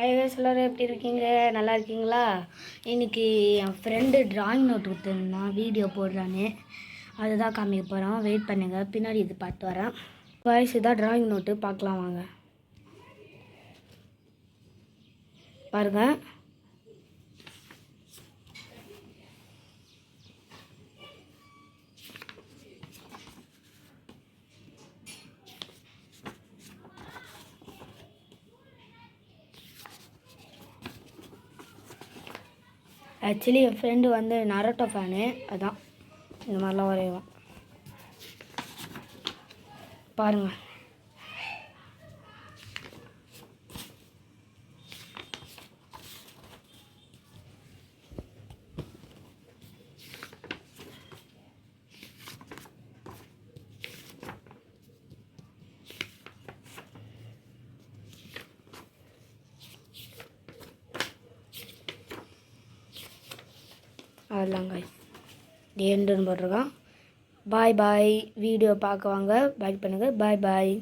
Hi guys, எல்லாரும் எப்படி இருக்கீங்க? நல்லா இருக்கீங்களா? இன்றைக்கி என் ஃப்ரெண்டு ட்ராயிங் நோட் கொடுத்துருந்தான், வீடியோ போடுறான்னு. அதுதான் காமிக்க போகிறோம். வெயிட் பண்ணுங்கள், பின்னாடி இது பார்த்து வரேன். வாய்ஸ் இதான் ட்ராயிங் நோட்டு, பார்க்கலாம் வாங்க. பாருங்கள், ஆக்சுவலி என் ஃப்ரெண்டு வந்து நரோட்டோ ஃபேனு. அதான் இந்த மாதிரிலாம் வரையுவான். பாருங்கள், அதெல்லாம் guys எண்டுன்னு போட்டிருக்கான். பாய் பாய். வீடியோ பார்க்க வாங்க, லைக் பண்ணுங்கள். பாய் பாய்.